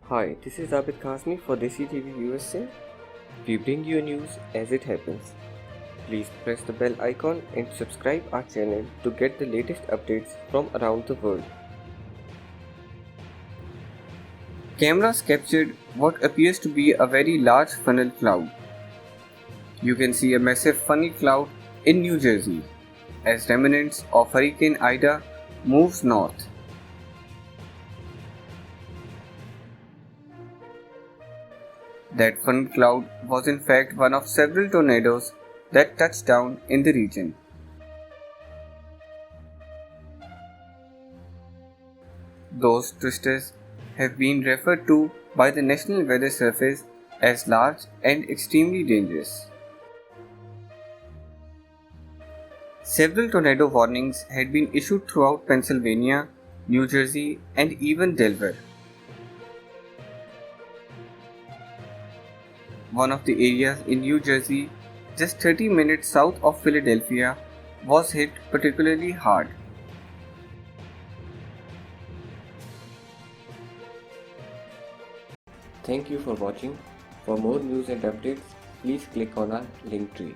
Hi, this is Abid Khasmi for Desitvusa USA. We bring you news as it happens. Please press the bell icon and subscribe our channel to get the latest updates from around the world. Cameras captured what appears to be a very large funnel cloud. You can see a massive funnel cloud in New Jersey as remnants of Hurricane Ida moves north. That funnel cloud was in fact one of several tornadoes that touched down in the region. Those twisters have been referred to by the National Weather Service as large and extremely dangerous. Several tornado warnings had been issued throughout Pennsylvania, New Jersey, and even Delaware. One of the areas in New Jersey, just 30 minutes south of Philadelphia, was hit particularly hard. Thank you for watching. For more news and updates, please click on our link tree.